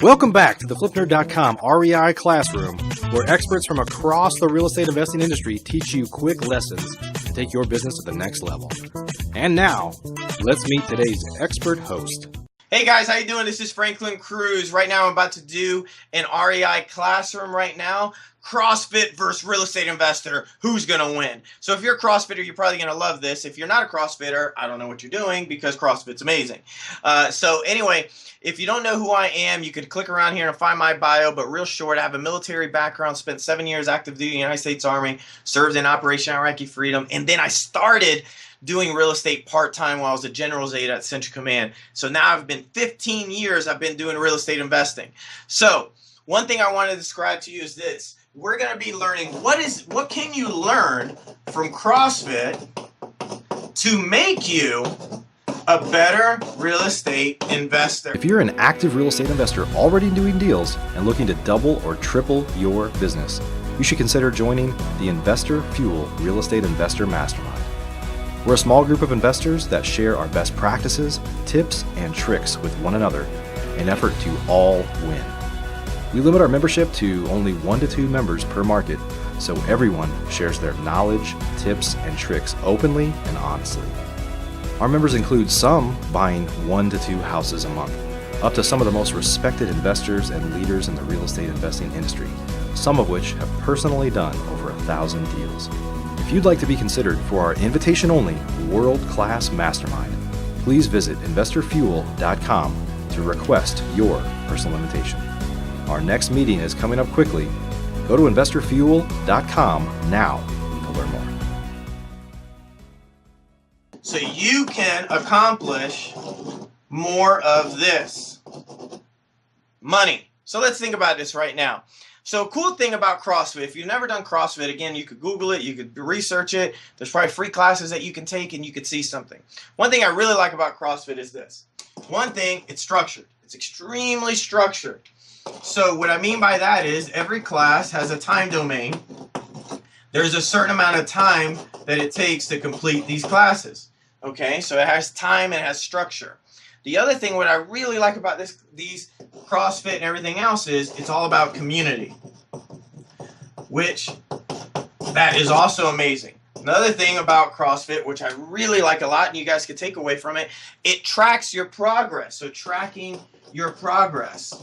Welcome back to the FlipNerd.com REI Classroom, where experts from across the real estate investing industry teach you quick lessons to take your business to the next level. And now, let's meet today's expert host. Hey guys, how you doing? This is Franklin Cruz. Right now I'm about to do an REI Classroom right now. CrossFit versus real estate investor. Who's going to win? So if you're a CrossFitter, you're probably going to love this. If you're not a CrossFitter, I don't know what you're doing because CrossFit's amazing. So anyway, if you don't know who I am, you could click around here and find my bio, but real short, I have a military background, spent 7 years active duty in the United States Army, served in Operation Iraqi Freedom, and then I started doing real estate part-time while I was a general's aide at Central Command. So now I've been 15 years I've been doing real estate investing. So one thing I want to describe to you is this. We're going to be learning what can you learn from CrossFit to make you a better real estate investor. If you're an active real estate investor already doing deals and looking to double or triple your business, you should consider joining the Investor Fuel Real Estate Investor Mastermind. We're a small group of investors that share our best practices, tips, and tricks with one another in an effort to all win. We limit our membership to only 1 to 2 members per market, so everyone shares their knowledge, tips, and tricks openly and honestly. Our members include some buying 1 to 2 houses a month, up to some of the most respected investors and leaders in the real estate investing industry, some of which have personally done over 1,000 deals. If you'd like to be considered for our invitation-only world-class mastermind, please visit investorfuel.com to request your personal invitation. Our next meeting is coming up quickly. Go to investorfuel.com now to learn more. So you can accomplish more of this. Money. So let's think about this right now. So cool thing about CrossFit, if you've never done CrossFit, again, you could Google it, you could research it. There's probably free classes that you can take and you could see something. One thing I really like about CrossFit is this. One thing, it's structured. It's extremely structured. So what I mean by that is every class has a time domain. There's a certain amount of time that it takes to complete these classes. Okay, so it has time and it has structure. The other thing, what I really like about these CrossFit and everything else is it's all about community, which that is also amazing. Another thing about CrossFit, which I really like a lot, and you guys can take away from it, it tracks your progress. So tracking your progress.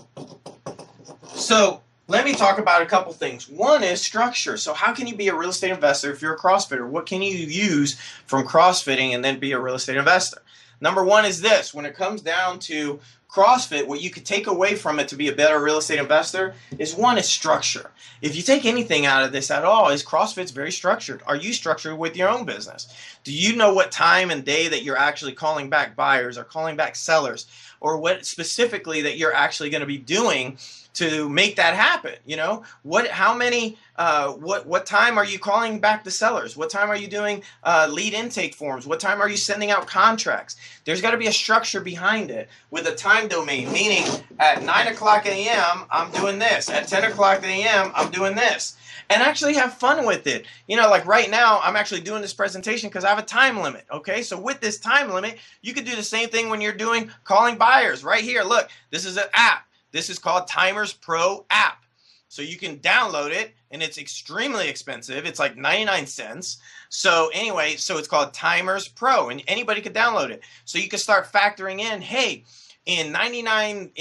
So let me talk about a couple things. One is structure. So how can you be a real estate investor if you're a CrossFitter? What can you use from CrossFitting and then be a real estate investor? Number one is this. When it comes down to CrossFit, what you could take away from it to be a better real estate investor is one is structure. If you take anything out of this at all, is CrossFit's very structured. Are you structured with your own business? Do you know what time and day that you're actually calling back buyers or calling back sellers, or what specifically that you're actually going to be doing to make that happen? You know, what time are you calling back the sellers? What time are you doing lead intake forms? What time are you sending out contracts? There's got to be a structure behind it with a time domain, meaning at 9 o'clock a.m. I'm doing this. At 10 o'clock a.m. I'm doing this. And actually have fun with it. You know, like right now, I'm actually doing this presentation because I have a time limit, okay? So with this time limit, you could do the same thing when you're doing calling buyers. Right here, look, this is an app. This is called Timers Pro app. So you can download it, and it's extremely expensive. It's like 99 cents. So anyway, so it's called Timers Pro, and anybody could download it. So you can start factoring in, hey, in 99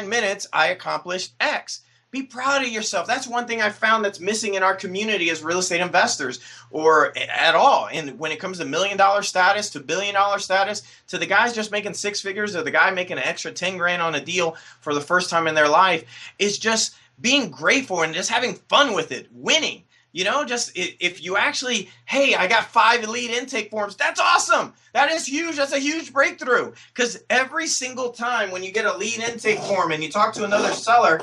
minutes, I accomplished X. Be proud of yourself. That's one thing I found that's missing in our community as real estate investors or at all. And when it comes to $1 million status to $1 billion status to the guys just making 6 figures or the guy making an extra 10 grand on a deal for the first time in their life is just being grateful and just having fun with it, winning. You know, just if you actually, hey, I got 5 lead intake forms, that's awesome. That is huge. That's a huge breakthrough. Because every single time when you get a lead intake form and you talk to another seller,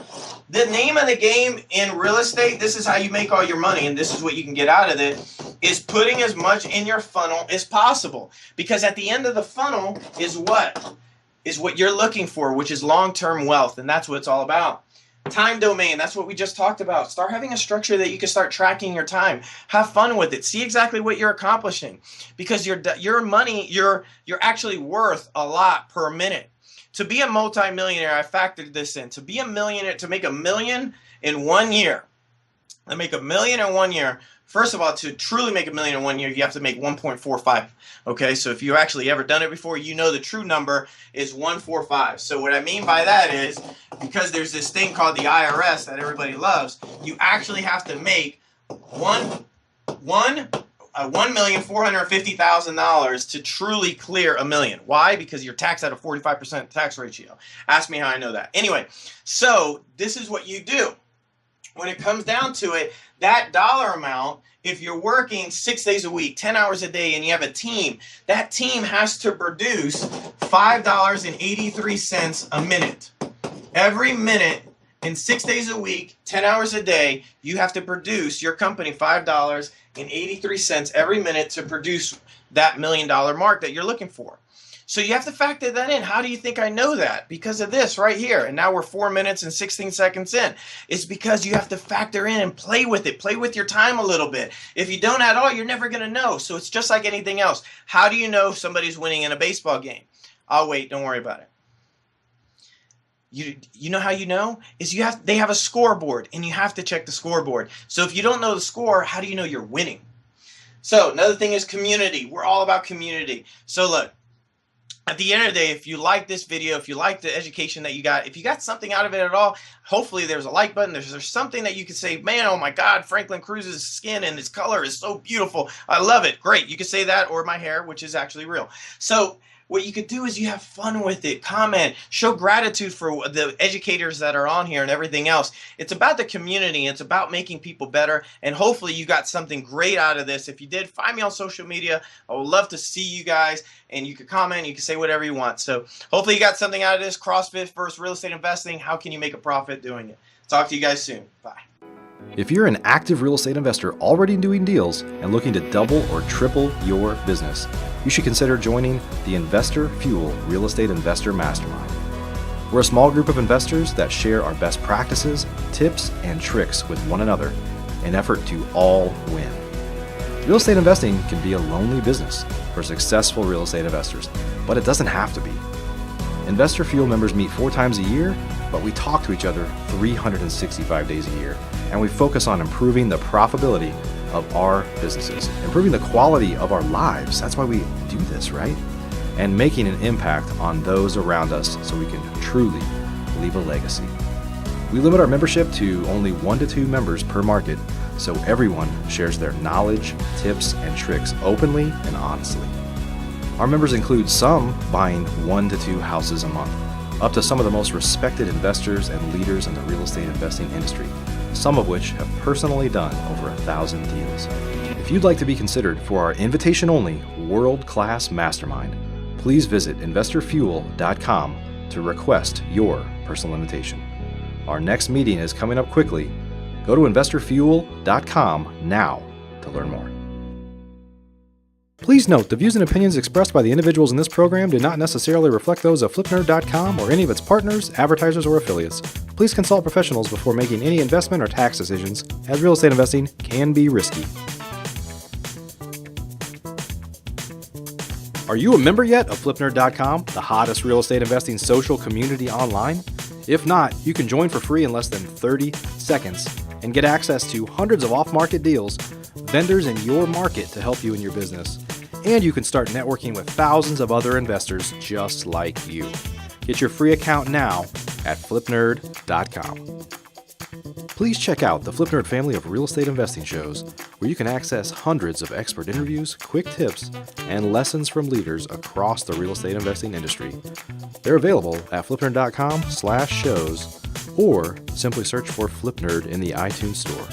the name of the game in real estate, this is how you make all your money, and this is what you can get out of it, is putting as much in your funnel as possible. Because at the end of the funnel is what? Is what you're looking for, which is long-term wealth, and that's what it's all about. Time domain, that's what we just talked about. Start having a structure that you can start tracking your time. Have fun with it. See exactly what you're accomplishing, because your money, you're actually worth a lot per minute. To be a multimillionaire, I factored this in. To be a millionaire, to make $1 million in 1 year, to make $1 million in 1 year, first of all, to truly make $1 million in 1 year, you have to make 1.45. Okay, so if you've actually ever done it before, you know the true number is 145. So what I mean by that is, because there's this thing called the IRS that everybody loves, you actually have to make $1,450,000 to truly clear $1 million. Why? Because you're taxed at a 45% tax ratio. Ask me how I know that. Anyway, so this is what you do. When it comes down to it, that dollar amount, if you're working 6 days a week, 10 hours a day, and you have a team, that team has to produce $5.83 a minute. Every minute in 6 days a week, 10 hours a day, you have to produce your company $5.83 every minute to produce that $1 million mark that you're looking for. So you have to factor that in. How do you think I know that? Because of this right here. And now we're 4 minutes and 16 seconds in. It's because you have to factor in and play with it. Play with your time a little bit. If you don't at all, you're never going to know. So it's just like anything else. How do you know if somebody's winning in a baseball game? I'll wait. Don't worry about it. You know how you know? Is they have a scoreboard, and you have to check the scoreboard. So if you don't know the score, how do you know you're winning? So another thing is community. We're all about community. So look. At the end of the day, if you like this video, if you like the education that you got, if you got something out of it at all, hopefully there's a like button. There's something that you can say, man, oh my God, Franklin Cruz's skin and his color is so beautiful. I love it. Great. You can say that, or my hair, which is actually real. So what you could do is you have fun with it. Comment. Show gratitude for the educators that are on here and everything else. It's about the community. It's about making people better. And hopefully you got something great out of this. If you did, find me on social media. I would love to see you guys. And you can comment. You can say whatever you want. So hopefully you got something out of this. CrossFit versus real estate investing. How can you make a profit doing it? Talk to you guys soon. Bye. If you're an active real estate investor already doing deals and looking to double or triple your business, you should consider joining the Investor Fuel Real Estate Investor Mastermind. We're a small group of investors that share our best practices, tips, and tricks with one another in an effort to all win. Real estate investing can be a lonely business for successful real estate investors, but it doesn't have to be. Investor Fuel members meet 4 times a year, but we talk to each other 365 days a year, and we focus on improving the profitability of our businesses, improving the quality of our lives. That's why we do this, right? And making an impact on those around us so we can truly leave a legacy. We limit our membership to only 1 to 2 members per market, so everyone shares their knowledge, tips, and tricks openly and honestly. Our members include some buying 1 to 2 houses a month, up to some of the most respected investors and leaders in the real estate investing industry, some of which have personally done over 1,000 deals. If you'd like to be considered for our invitation-only world-class mastermind, please visit investorfuel.com to request your personal invitation. Our next meeting is coming up quickly. Go to investorfuel.com now to learn more. Please note, the views and opinions expressed by the individuals in this program do not necessarily reflect those of flipnerd.com or any of its partners, advertisers, or affiliates. Please consult professionals before making any investment or tax decisions, as real estate investing can be risky. Are you a member yet of flipnerd.com, the hottest real estate investing social community online? If not, you can join for free in less than 30 seconds and get access to hundreds of off-market deals, vendors in your market to help you in your business. And you can start networking with thousands of other investors just like you. Get your free account now at flipnerd.com. Please check out the Flipnerd family of real estate investing shows, where you can access hundreds of expert interviews, quick tips, and lessons from leaders across the real estate investing industry. They're available at flipnerd.com/shows, or simply search for Flipnerd in the iTunes store.